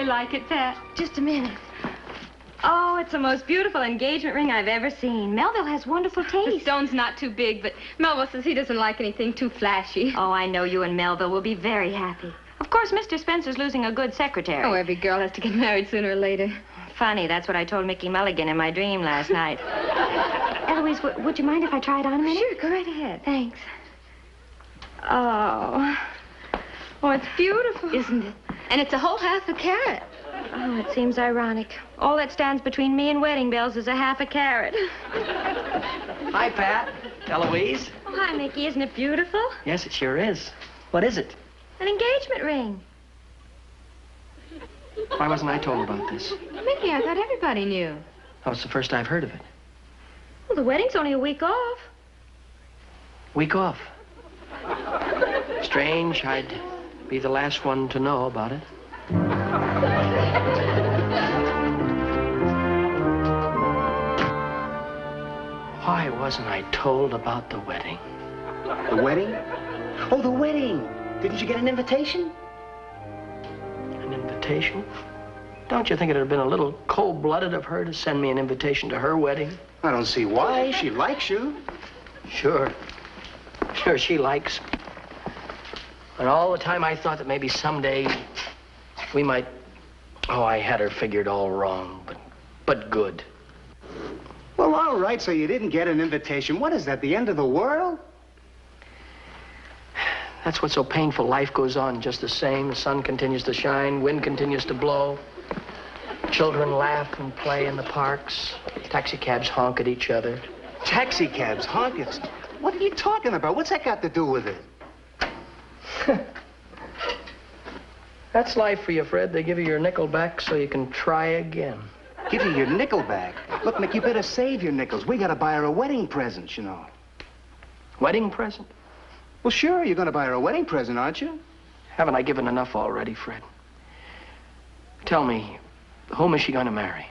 Like it, Pat? Just a minute. Oh, it's the most beautiful engagement ring I've ever seen. Melville has wonderful taste. The stone's not too big, but Melville says he doesn't like anything too flashy. Oh, I know you and Melville will be very happy. Of course, Mr. Spencer's losing a good secretary. Oh, every girl has to get married sooner or later. Funny, that's what I told Mickey Mulligan in my dream last night. Eloise, would you mind if I try it on a minute? Sure, go right ahead. Thanks. Oh, it's beautiful. Isn't it? And it's a whole half a carat. Oh, it seems ironic. All that stands between me and wedding bells is a half a carat. Hi, Pat. Eloise. Oh, hi, Mickey. Isn't it beautiful? Yes, it sure is. What is it? An engagement ring. Why wasn't I told about this? Mickey, I thought everybody knew. Oh, it's the first I've heard of it. Well, the wedding's only a week off. Week off. Strange. I'd be the last one to know about it. Why wasn't I told about the wedding? The wedding? Oh, the wedding. Didn't you get an invitation? An invitation? Don't you think it'd have been a little cold-blooded of her to send me an invitation to her wedding? I don't see why. She likes you. Sure. Sure, she likes me. And all the time I thought that maybe someday we might... Oh, I had her figured all wrong, but good. Well, all right, so you didn't get an invitation. What is that, the end of the world? That's what's so painful. Life goes on just the same. The sun continues to shine, wind continues to blow. Children laugh and play in the parks. Taxicabs honk at each other. Taxicabs honk? What are you talking about? What's that got to do with it? That's life for you, Fred. They give you your nickel back so you can try again. Give you your nickel back? Look, Mick, you better save your nickels. We gotta buy her a wedding present, you know. Wedding present? Well, sure, you're gonna buy her a wedding present, aren't you? Haven't I given enough already, Fred? Tell me, whom is she going to marry?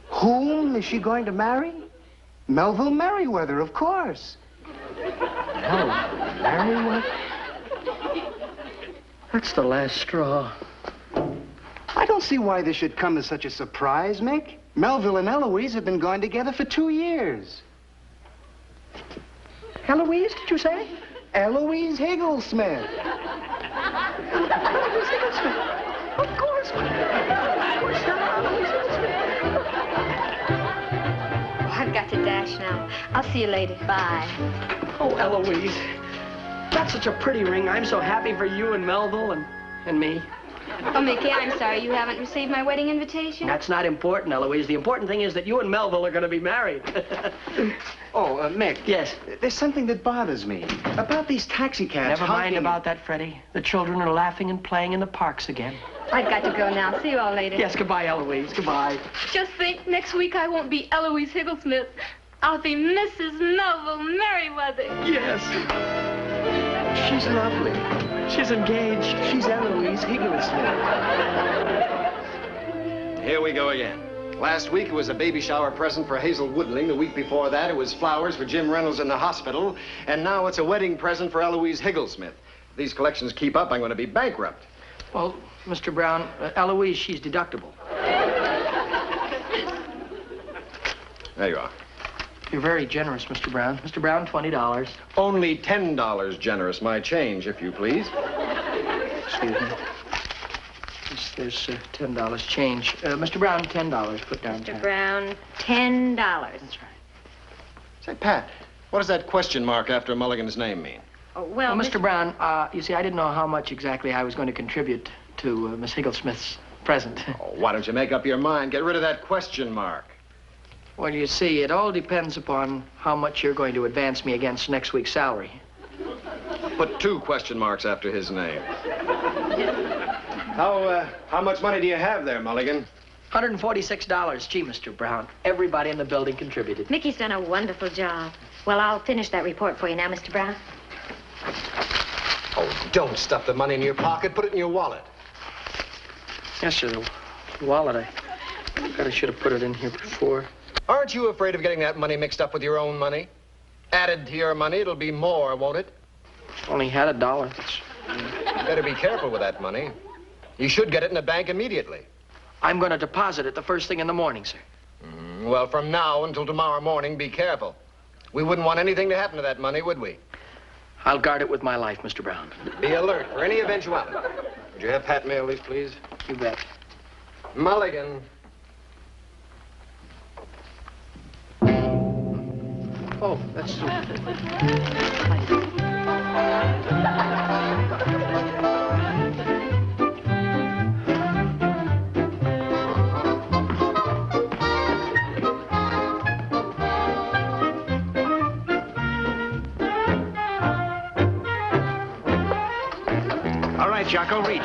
Whom is she going to marry? Melville Merriweather, of course. Melville Merriweather? That's the last straw. I don't see why this should come as such a surprise, Mick. Melville and Eloise have been going together for 2 years. Eloise, did you say? Eloise Higglesmith. Eloise Higglesmith. Of course. Of course, Eloise Higglesmith. Oh, I've got to dash now. I'll see you later. Bye. Oh, Eloise. That's such a pretty ring. I'm so happy for you and Melville and me. Oh, Mickey, I'm sorry you haven't received my wedding invitation. That's not important, Eloise. The important thing is that you and Melville are going to be married. Mick. Yes? There's something that bothers me. About these taxicabs. Never mind about that, Freddy. The children are laughing and playing in the parks again. I've got to go now. See you all later. Yes, goodbye, Eloise. Goodbye. Just think, next week I won't be Eloise Higglesmith. I'll be Mrs. Melville Merriweather. Yes. She's lovely. She's engaged. She's Eloise Higglesmith. Here we go again. Last week it was a baby shower present for Hazel Woodling. The week before that it was flowers for Jim Reynolds in the hospital. And now it's a wedding present for Eloise Higglesmith. If these collections keep up, I'm going to be bankrupt. Well, Mr. Brown, Eloise, she's deductible. There you are. You're very generous, Mr. Brown. Mr. Brown, $20. Only $10 generous, my change, if you please. Excuse me. Just there's $10 change. Mr. Brown, $10. Put down Mr. 10. Brown, $10. That's right. Say, Pat, what does that question mark after Mulligan's name mean? Oh, Well, Mr. Brown, you see, I didn't know how much exactly I was going to contribute to Miss Higglesmith's present. Oh, why don't you make up your mind? Get rid of that question mark. Well, you see, it all depends upon how much you're going to advance me against next week's salary. Put 2 question marks after his name. How much money do you have there, Mulligan? $146. Gee, Mr. Brown, everybody in the building contributed. Mickey's done a wonderful job. Well, I'll finish that report for you now, Mr. Brown. Oh, don't stuff the money in your pocket. Put it in your wallet. Yes, sir, the wallet, I should have put it in here before. Aren't you afraid of getting that money mixed up with your own money? Added to your money, it'll be more, won't it? Only had $1. Better be careful with that money. You should get it in the bank immediately. I'm going to deposit it the first thing in the morning, sir. Well, from now until tomorrow morning, be careful. We wouldn't want anything to happen to that money, would we? I'll guard it with my life, Mr. Brown. Be alert for any eventuality. Would you have Pat mail these, please? You bet. Mulligan. Oh, that's... All right, Jocko, reach.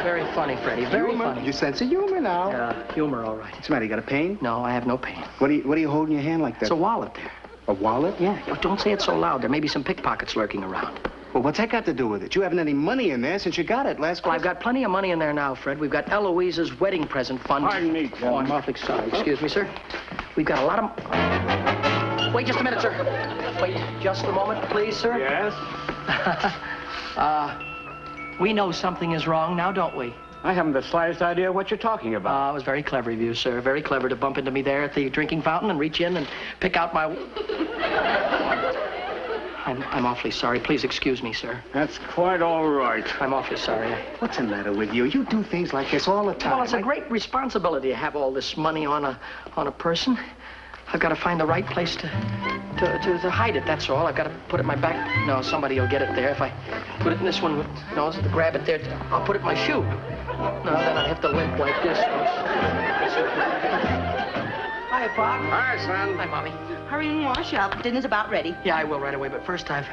Very funny, Freddy. Very Humor. funny. Your sense of humor now. Yeah, humor, all right. What's the matter? You got a pain? No, I have no pain. What are you holding in your hand like that? It's a wallet there. A wallet? Yeah, but don't say it so loud. There may be some pickpockets lurking around. Well, what's that got to do with it? You haven't any money in there since you got it last Well, I've got plenty of money in there now, Fred. We've got Eloise's wedding present fund. Pardon me, Oh, I'm awfully sorry. Excuse me, sir. We've got a lot of... Wait just a minute, sir. Wait just a moment, please, sir. Yes? We know something is wrong now, don't we? I haven't the slightest idea what you're talking about. It was very clever of you, sir. Very clever to bump into me there at the drinking fountain and reach in and pick out my... I'm awfully sorry. Please excuse me, sir. That's quite all right. I'm awfully sorry. What's the matter with you? You do things like this all the time. Well, it's a great responsibility to have all this money on a person. I've got to find the right place to hide it, that's all. I've got to put it in my back. No, somebody will get it there. If I put it in this one, no, grab it there. I'll put it in my shoe. No, then I have to limp like this. Hi, Pop. Hi, son. Hi, Mommy. Hurry and wash up. Dinner's about ready. Yeah, I will right away, but first I've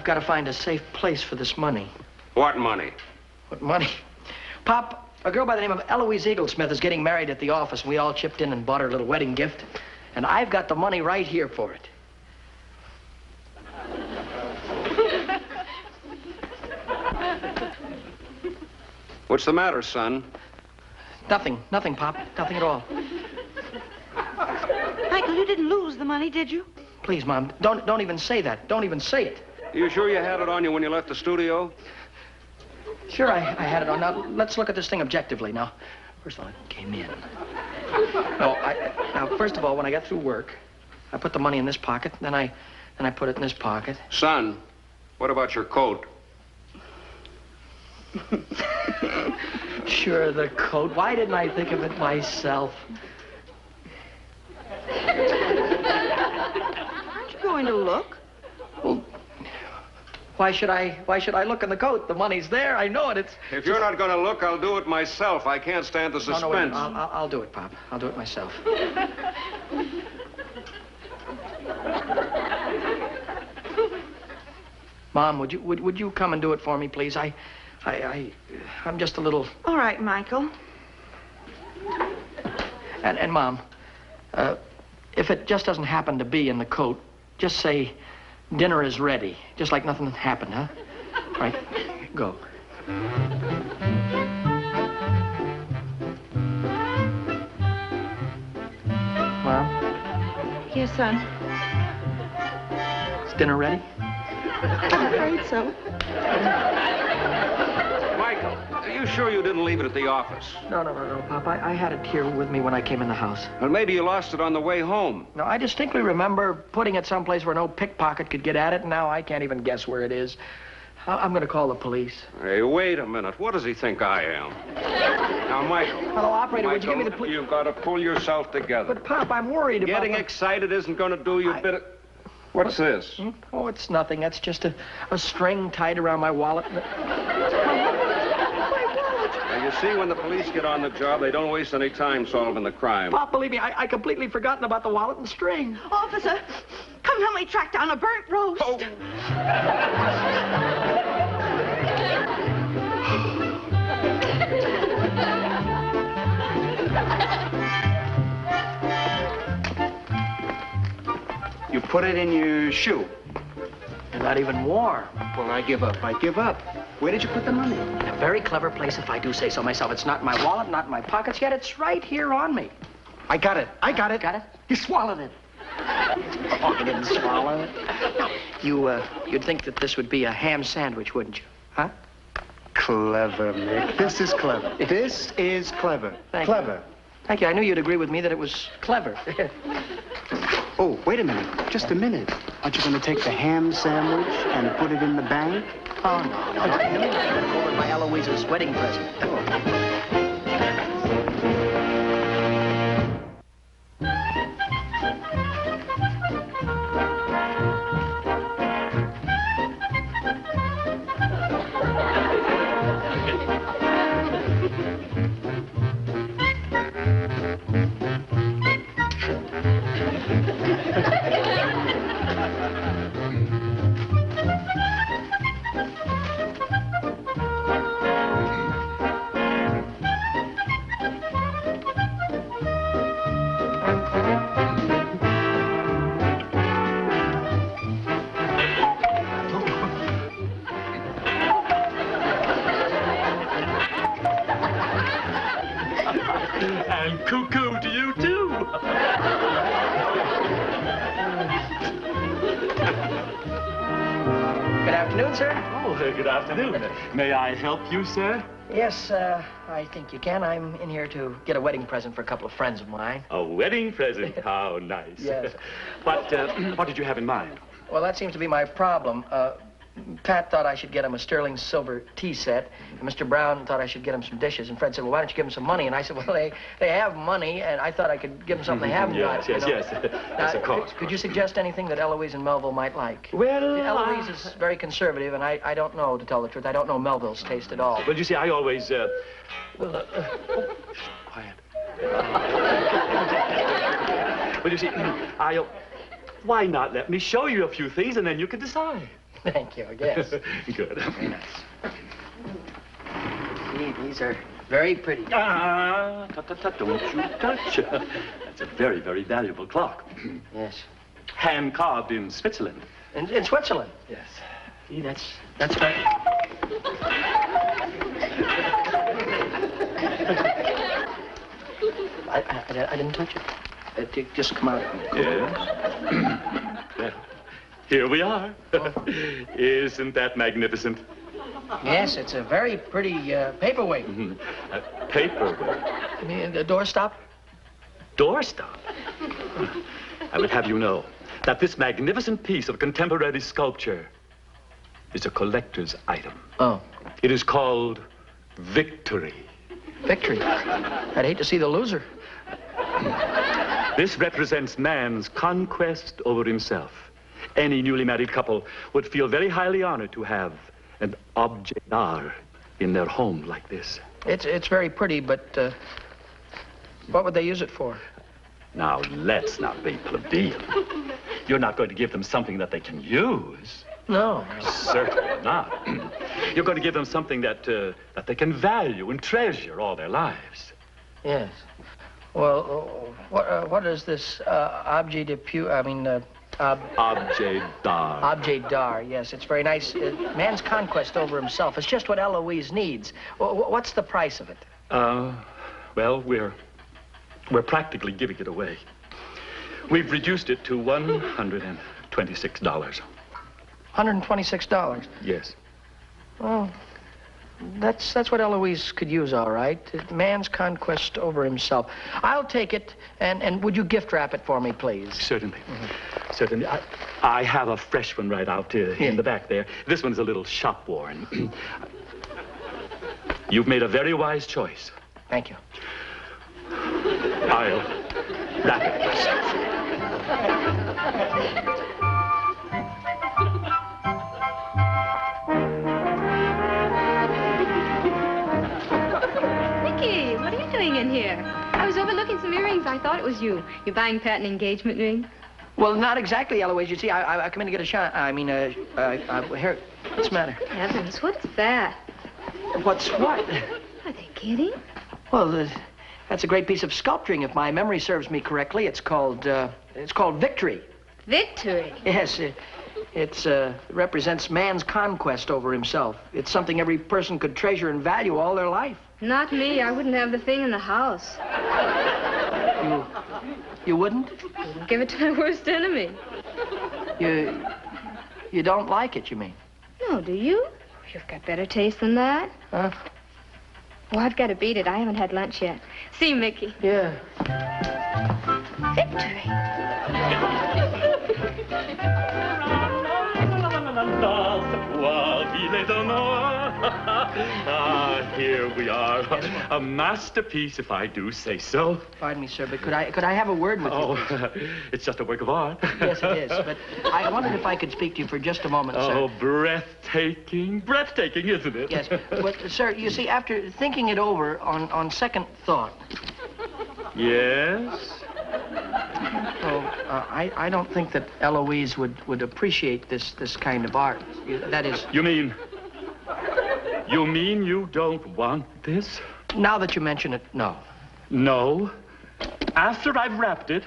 got to find a safe place for this money. What money? What money? Pop, a girl by the name of Eloise Eaglesmith is getting married at the office, and we all chipped in and bought her a little wedding gift. And I've got the money right here for it. What's the matter, son? Nothing, Pop. Nothing at all. Michael, you didn't lose the money, did you? Please, Mom, don't even say that. Don't even say it. You sure you had it on you when you left the studio? Sure, I had it on. Now, let's look at this thing objectively. Now, first of all, it came in. Now, first of all, when I got through work, I put the money in this pocket, then I put it in this pocket. Son, what about your coat? Sure, the coat. Why didn't I think of it myself? Aren't you going to look? Well, why should I look in the coat? The money's there. I know it. If you're not going to look, I'll do it myself. I can't stand the suspense. No, wait. I'll do it, Pop. I'll do it myself. Mom, would you come and do it for me, please? I'm just a little... All right, Michael. And Mom, if it just doesn't happen to be in the coat, just say dinner is ready, just like nothing happened, huh? All right, go. Mom? Yes, son. Is dinner ready? I'm afraid so. Michael, are you sure you didn't leave it at the office? No, Pop. I had it here with me when I came in the house. Well, maybe you lost it on the way home. No, I distinctly remember putting it someplace where no pickpocket could get at it, and now I can't even guess where it is. I'm going to call the police. Hey, wait a minute. What does he think I am? Now, Michael. Hello, operator, would you give me the police? You've got to pull yourself together. But, Pop, I'm worried about... Getting excited isn't going to do you a bit of... What's this? Oh, it's nothing. That's just a string tied around my wallet. Now, you see, when the police get on the job, they don't waste any time solving the crime. Pop, believe me, I completely forgotten about the wallet and string. Officer, come help me track down a burnt roast. Oh. You put it in your shoe. You're not even warm. Well, I give up. I give up. Where did you put the money? In a very clever place, if I do say so myself. It's not in my wallet, not in my pockets yet. It's right here on me. I got it. I got it. Got it? You swallowed it. Oh, you didn't swallow it? You'd think that this would be a ham sandwich, wouldn't you? Huh? Clever, Mick. This is clever. This is clever. Clever. Thank you. I knew you'd agree with me that it was clever. Oh, wait a minute. Just a minute. Aren't you going to take the ham sandwich and put it in the bank? Oh, no. In a minute, I'm going over to my Eloise's wedding present. And cuckoo to you, too. Good afternoon, sir. Oh, good afternoon. May I help you, sir? Yes, I think you can. I'm in here to get a wedding present for a couple of friends of mine. A wedding present? How nice. Yes. What did you have in mind? Well, that seems to be my problem. Pat thought I should get him a sterling silver tea set, and Mr. Brown thought I should get him some dishes, and Fred said, well, why don't you give him some money? And I said, well, they have money, and I thought I could give them something they haven't got. Yes, you know? yes. Yes, of course. Could you suggest anything that Eloise and Melville might like? Well, Eloise is very conservative, and I don't know, to tell the truth. I don't know Melville's taste at all. Well, you see, I always, quiet. Well, you see, why not let me show you a few things, and then you can decide. Thank you, I guess. Good. Very nice. See, these are very pretty. Don't you touch. That's a very, very valuable clock. Yes. Hand carved in Switzerland. In Switzerland? Yes. See, that's right. I didn't touch it. It just come out. Yes. Well, here we are. Isn't that magnificent? Yes, it's a very pretty paperweight. Paperweight? You mean the doorstop? Doorstop? I would have you know that this magnificent piece of contemporary sculpture is a collector's item. Oh. It is called Victory. Victory? I'd hate to see the loser. This represents man's conquest over himself. Any newly married couple would feel very highly honored to have an objet d'art in their home like this. It's very pretty, but what would they use it for? Now, let's not be plebeian. You're not going to give them something that they can use. No. Certainly not. You're going to give them something that they can value and treasure all their lives. Yes. Well, what is this objet de objet d'art. Objet d'art, yes. It's very nice. Man's conquest over himself. It's just what Eloise needs. What's the price of it? Well, we're practically giving it away. We've reduced it to $126. $126? Yes. Well, That's what Eloise could use, all right. Man's conquest over himself. I'll take it, and would you gift wrap it for me, please? Certainly. Certainly. I have a fresh one right out in the back there. This one's a little shop-worn. You've made a very wise choice. Thank you. I'll wrap it myself. Mickey, what are you doing in here? I was overlooking some earrings. I thought it was you. You're buying Pat an engagement ring? Well, not exactly, Eloise. You see, I come in to get a shot. Here, what's the matter? Heavens, what's that? What's what? Are they kidding? Well, that's a great piece of sculpturing. If my memory serves me correctly, it's called Victory. Victory? Yes, it represents man's conquest over himself. It's something every person could treasure and value all their life. Not me. I wouldn't have the thing in the house. You wouldn't? Wouldn't give it to my worst enemy. You don't like it, you mean? No, do you? You've got better taste than that. Huh? Oh, I've got to beat it. I haven't had lunch yet. See you, Mickey. Yeah. Victory. Here we are. A masterpiece, if I do say so. Pardon me, sir, but could I have a word with you? Oh, it's just a work of art. Yes, it is, but I wondered if I could speak to you for just a moment, sir. Oh, breathtaking. Breathtaking, isn't it? Yes, but, sir, you see, after thinking it over on second thought... Yes? Oh, I don't think that Eloise would appreciate this kind of art. That is... You mean you don't want this? Now that you mention it, no. No? After I've wrapped it,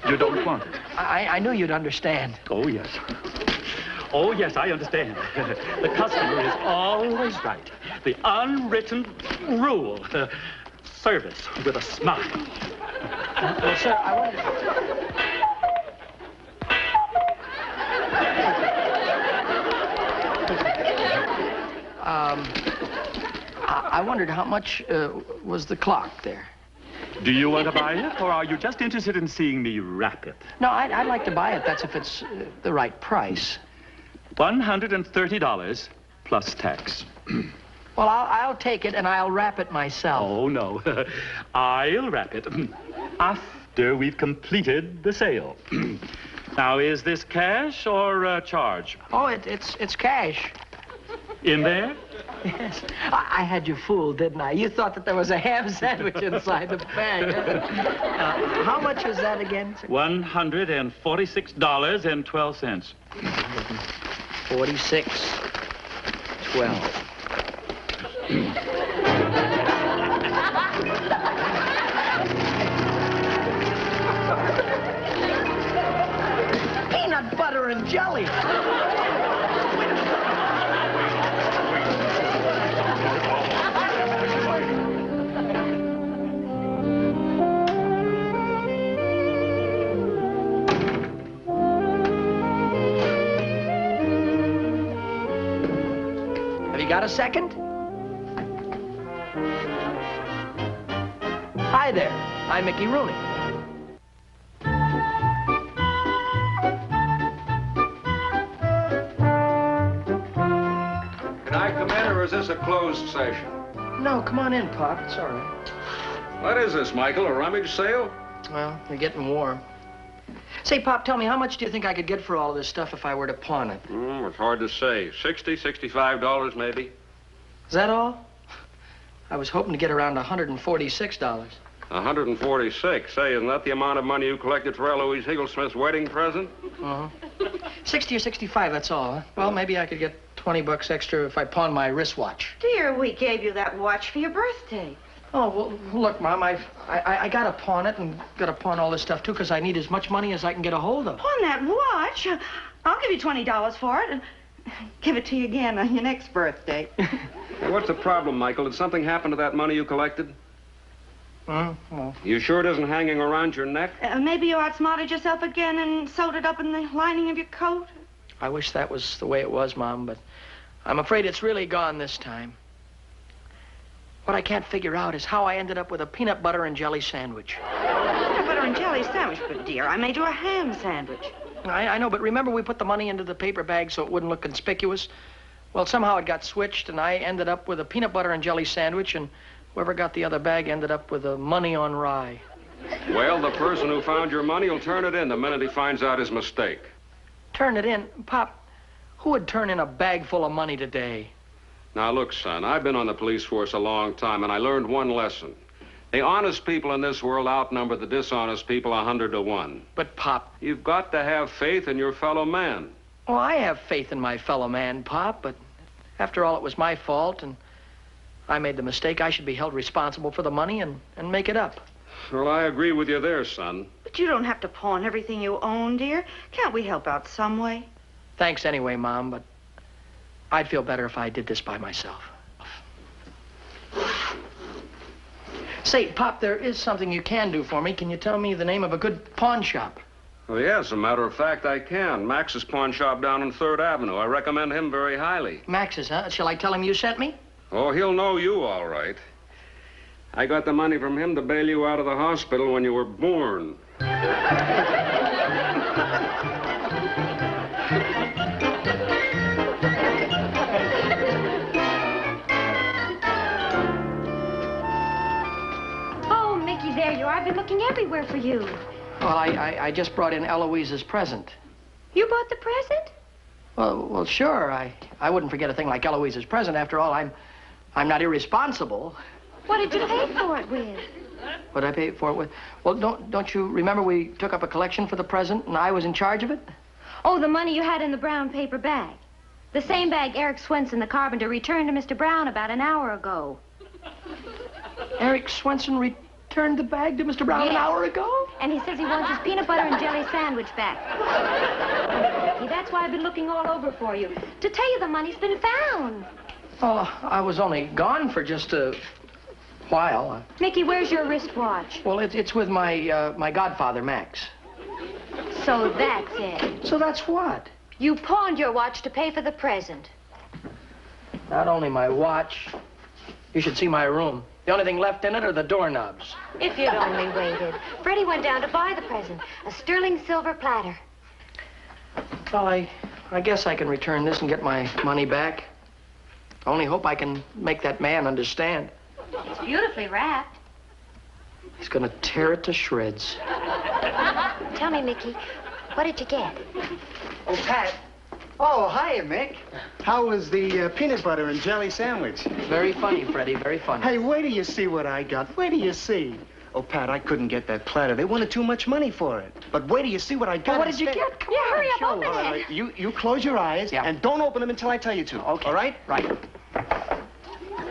you don't want it? I knew you'd understand. Oh, yes. Oh, yes, I understand. The customer is always right. The unwritten rule. Service with a smile. Well, sir, I wanted... I wondered how much was the clock there? Do you want to buy it, or are you just interested in seeing me wrap it? No, I'd like to buy it. That's if it's the right price. $130 plus tax. Well, I'll take it, and I'll wrap it myself. Oh, no. I'll wrap it after we've completed the sale. Now, is this cash or charge? Oh, it's cash. In there? Yes. I had you fooled, didn't I? You thought that there was a ham sandwich inside the bag. How much was that again, sir? $146.12. 46.12. Peanut butter and jelly. Have you got a second? Hi there. I'm Mickey Rooney. Can I come in, or is this a closed session? No, come on in, Pop. It's all right. What is this, Michael? A rummage sale? Well, you're getting warm. Say, Pop, tell me, how much do you think I could get for all of this stuff if I were to pawn it? It's hard to say. $60, $65 maybe. Is that all? I was hoping to get around $146. 146. Say, isn't that the amount of money you collected for Eloise Higglesmith's wedding present? Uh-huh. 60 or 65, that's all, huh? Well, maybe I could get 20 bucks extra if I pawn my wristwatch. Dear, we gave you that watch for your birthday. Oh, well, look, Mom, I gotta pawn it and gotta pawn all this stuff, too, because I need as much money as I can get a hold of. Pawn that watch? I'll give you $20 for it and give it to you again on your next birthday. Hey, what's the problem, Michael? Did something happen to that money you collected? Well. You sure it isn't hanging around your neck? Maybe you outsmarted yourself again and sewed it up in the lining of your coat? I wish that was the way it was, Mom, but I'm afraid it's really gone this time. What I can't figure out is how I ended up with a peanut butter and jelly sandwich. Peanut butter and jelly sandwich, but dear, I made you a ham sandwich. I know, but remember we put the money into the paper bag so it wouldn't look conspicuous? Well, somehow it got switched, and I ended up with a peanut butter and jelly sandwich, and whoever got the other bag ended up with the money on rye. Well, the person who found your money will turn it in the minute he finds out his mistake. Turn it in? Pop, who would turn in a bag full of money today? Now, look, son, I've been on the police force a long time, and I learned one lesson. The honest people in this world outnumber the dishonest people 100 to 1. But, Pop... You've got to have faith in your fellow man. Well, I have faith in my fellow man, Pop, but after all, it was my fault, and I made the mistake. I should be held responsible for the money and make it up. Well, I agree with you there, son. But you don't have to pawn everything you own, dear. Can't we help out some way? Thanks anyway, Mom, but I'd feel better if I did this by myself. Say, Pop, there is something you can do for me. Can you tell me the name of a good pawn shop? Well, yeah, as a matter of fact, I can. Max's pawn shop down on 3rd Avenue. I recommend him very highly. Max's, huh? Shall I tell him you sent me? Oh, he'll know you all right. I got the money from him to bail you out of the hospital when you were born. Oh, Mickey, there you are. I've been looking everywhere for you. Well, I just brought in Eloise's present. You bought the present? Well, sure. I wouldn't forget a thing like Eloise's present. After all, I'm not irresponsible. What did you pay for it with? What did I pay for it with? Well, don't you remember we took up a collection for the present and I was in charge of it? Oh, the money you had in the brown paper bag. The same bag Eric Swenson, the carpenter, returned to Mr. Brown about an hour ago. Eric Swenson returned the bag to Mr. Brown an hour ago? And he says he wants his peanut butter and jelly sandwich back. See, that's why I've been looking all over for you. To tell you the money's been found. Well, I was only gone for just a while. Mickey, where's your wristwatch? Well, it's with my godfather, Max. So that's it. So that's what? You pawned your watch to pay for the present. Not only my watch. You should see my room. The only thing left in it are the doorknobs. If you'd only waited. Freddy went down to buy the present. A sterling silver platter. Well, I guess I can return this and get my money back. I only hope I can make that man understand. It's beautifully wrapped. He's gonna tear it to shreds. Tell me, Mickey, what did you get? Oh, Pat. Oh, hiya, Mick. How was the peanut butter and jelly sandwich? Very funny, Freddy, very funny. Hey, wait till you see what I got. Wait till you see. Oh, Pat, I couldn't get that platter. They wanted too much money for it. But wait till you see what I got. Well, what did you instead. get? Come Yeah, hurry up, show open us. it. All right, you close your eyes and don't open them until I tell you to. Okay. All right? Right.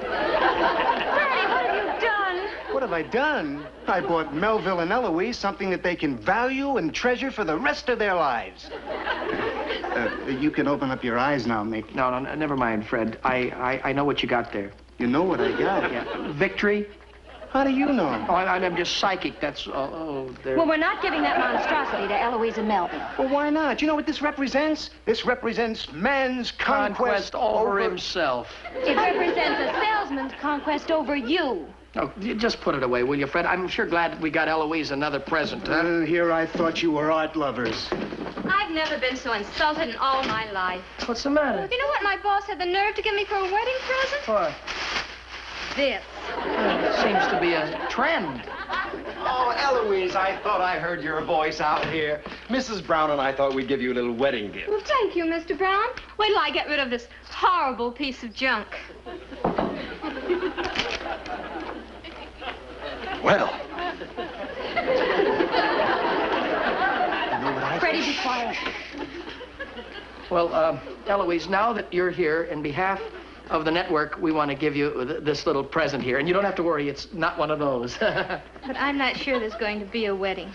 Freddy, what have you done? What have I done? I bought Melville and Eloise something that they can value and treasure for the rest of their lives. You can open up your eyes now, Mick. No, never mind, Fred. I know what you got there. You know what I got? Yeah. Victory? How do you know? Oh, I'm just psychic. That's, there. Well, we're not giving that monstrosity to Eloise and Melville. Well, why not? You know what this represents? This represents man's conquest over himself. It represents a salesman's conquest over you. Oh, you just put it away, will you, Fred? I'm sure glad we got Eloise another present. Here I thought you were art lovers. I've never been so insulted in all my life. What's the matter? You know what my boss had the nerve to give me for a wedding present? What? This. It seems to be a trend. Oh, Eloise, I thought I heard your voice out here. Mrs. Brown and I thought we'd give you a little wedding gift. Well, thank you, Mr. Brown. Wait till I get rid of this horrible piece of junk. Well. Freddy, be quiet. Well, Eloise, now that you're here, in behalf of the network, we want to give you this little present here. And you don't have to worry, it's not one of those. But I'm not sure there's going to be a wedding.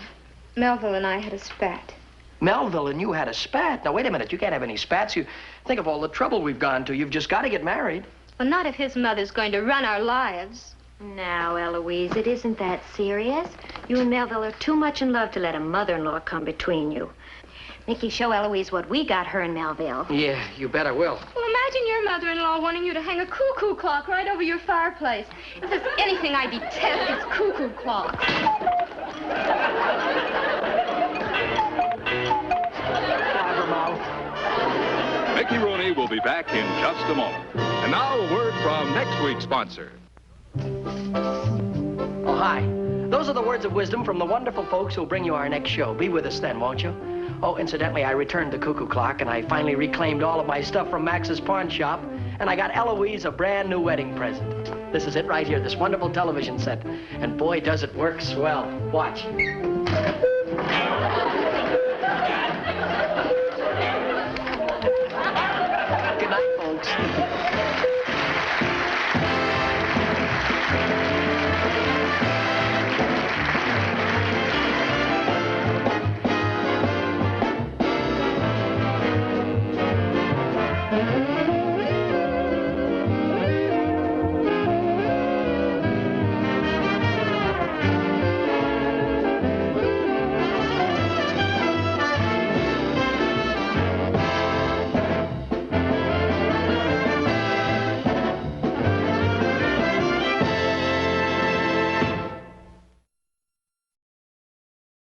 Melville and I had a spat. Melville and you had a spat? Now, wait a minute. You can't have any spats. You think of all the trouble we've gone to. You've just got to get married. Well, not if his mother's going to run our lives. Now, Eloise, it isn't that serious. You and Melville are too much in love to let a mother-in-law come between you. Mickey, show Eloise what we got her and Melville. Yeah, you bet I will. Well, Imagine your mother-in-law wanting you to hang a cuckoo clock right over your fireplace. If there's anything I detest, it's cuckoo clocks. Mickey Rooney will be back in just a moment. And now a word from next week's sponsor. Oh, hi. Those are the words of wisdom from the wonderful folks who'll bring you our next show. Be with us then, won't you? Oh, incidentally, I returned the cuckoo clock, and I finally reclaimed all of my stuff from Max's pawn shop, and I got Eloise a brand new wedding present. This is it right here, this wonderful television set. And boy, does it work swell. Watch.